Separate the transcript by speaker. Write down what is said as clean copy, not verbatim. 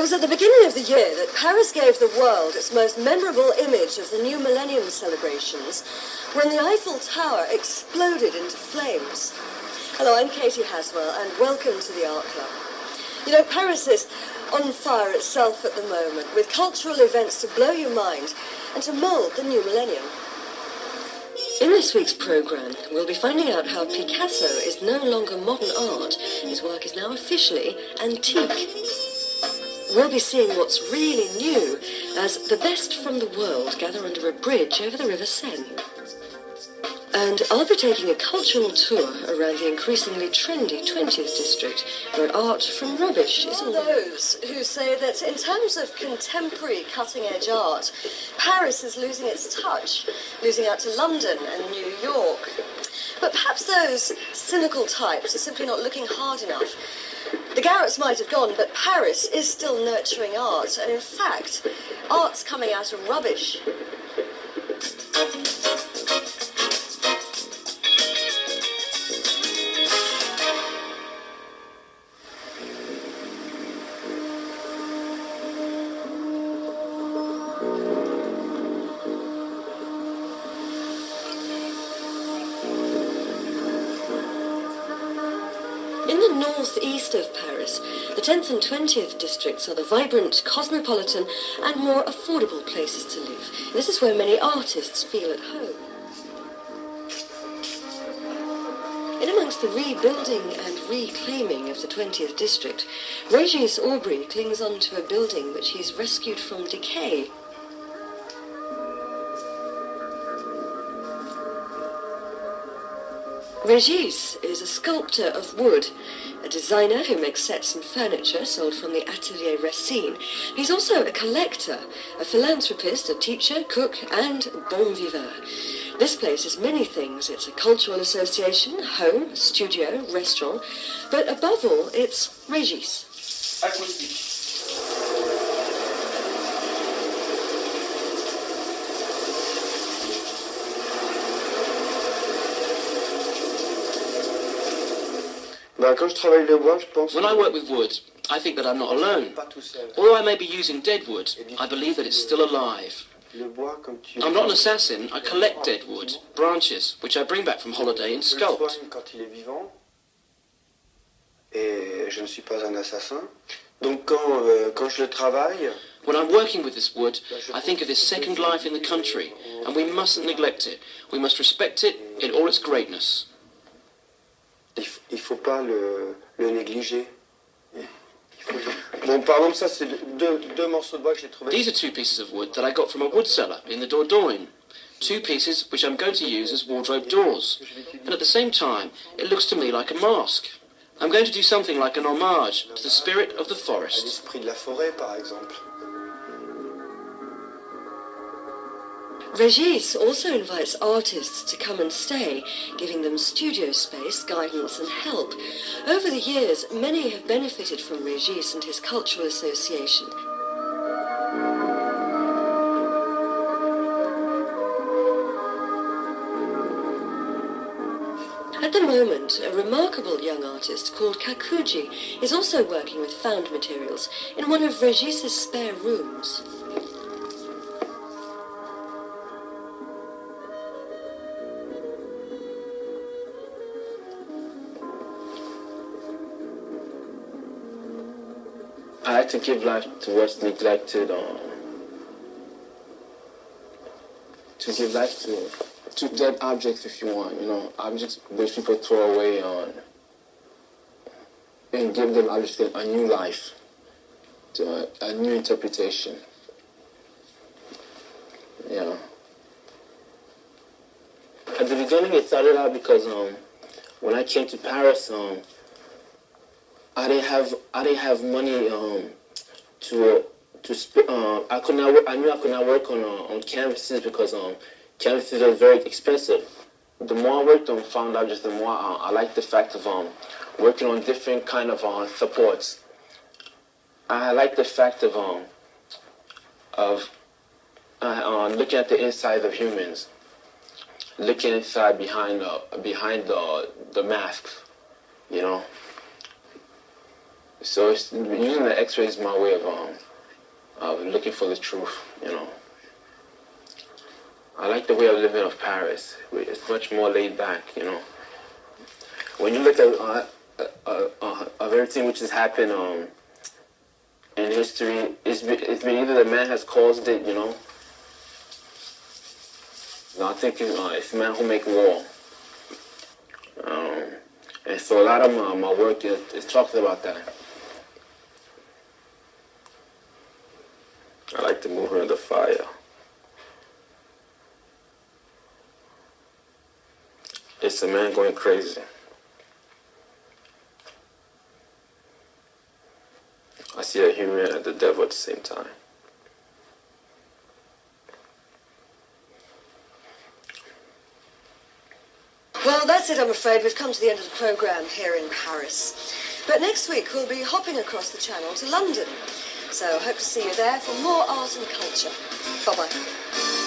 Speaker 1: It was at the beginning of the year that Paris gave the world its most memorable image of the new millennium celebrations, when the Eiffel Tower exploded into flames. Hello, I'm Katie Haswell, and welcome to the Art Club. You know, Paris is on fire itself at the moment, with cultural events to blow your mind and to mould the new millennium. In this week's programme, we'll be finding out how Picasso is no longer modern art. His work is now officially antique. We'll be seeing what's really new as the best from the world gather under a bridge over the River Seine. And I'll be taking a cultural tour around the increasingly trendy 20th district, where art from rubbish is all. Those who say that in terms of contemporary cutting-edge art, Paris is losing its touch, losing out to London and New York. But perhaps those cynical types are simply not looking hard enough. The Garrets might have gone, but Paris is still nurturing art, and in fact, art's coming out of rubbish. In the northeast of Paris, the 10th and 20th districts are the vibrant, cosmopolitan and more affordable places to live. This is where many artists feel at home. In amongst the rebuilding and reclaiming of the 20th district, Régis Aubry clings on to a building which he's rescued from decay. Régis is a sculptor of wood, a designer who makes sets and furniture sold from the Atelier Racine. He's also a collector, a philanthropist, a teacher, cook and bon vivant. This place is many things. It's a cultural association, home, studio, restaurant, but above all, it's Régis.
Speaker 2: When I work with wood, I think that I'm not alone. Although I may be using dead wood, I believe that it's still alive. I'm not an assassin, I collect dead wood, branches, which I bring back from holiday and sculpt. When I'm working with this wood, I think of this second life in the country, and we mustn't neglect it. We must respect it in all its greatness.
Speaker 3: Il faut pas le négliger. Bon, par exemple, ça, c'est deux morceaux de bois que j'ai trouvé.
Speaker 2: These are two pieces of wood that I got from a wood cellar in the Dordogne. Two pieces which I'm going to use as wardrobe doors. And at the same time, it looks to me like a mask. I'm going to do something like an homage to the spirit of the forest.
Speaker 3: L'esprit de la forêt, par exemple.
Speaker 1: Régis also invites artists to come and stay, giving them studio space, guidance and help. Over the years, many have benefited from Régis and his cultural association. At the moment, a remarkable young artist called KaKuDji is also working with found materials in one of Régis' spare rooms.
Speaker 4: I like to give life to what's neglected, to give life to dead objects, if you want, you know, objects which people throw away and give them objects a new life, to a new interpretation. Yeah. At the beginning, it started out because when I came to Paris, I didn't have money to spend. I knew I could not work on canvases because canvases are very expensive. The more I worked on found objects, the more I liked the fact of working on different kind of supports. I like the fact of looking at the inside of humans, looking inside behind the masks, you know. So it's, using the X-ray is my way of looking for the truth, you know. I like the way of living of Paris. It's much more laid back, you know. When you look at of everything which has happened in history, it's been either the man has caused it, you know. I think it's men who make war. And so a lot of my work is talking about that. I like the movement of the fire. It's a man going crazy. I see a human and the devil at the same time.
Speaker 1: Well, that's it, I'm afraid. We've come to the end of the programme here in Paris. But next week we'll be hopping across the channel to London. So I hope to see you there for more art and culture. Bye-bye.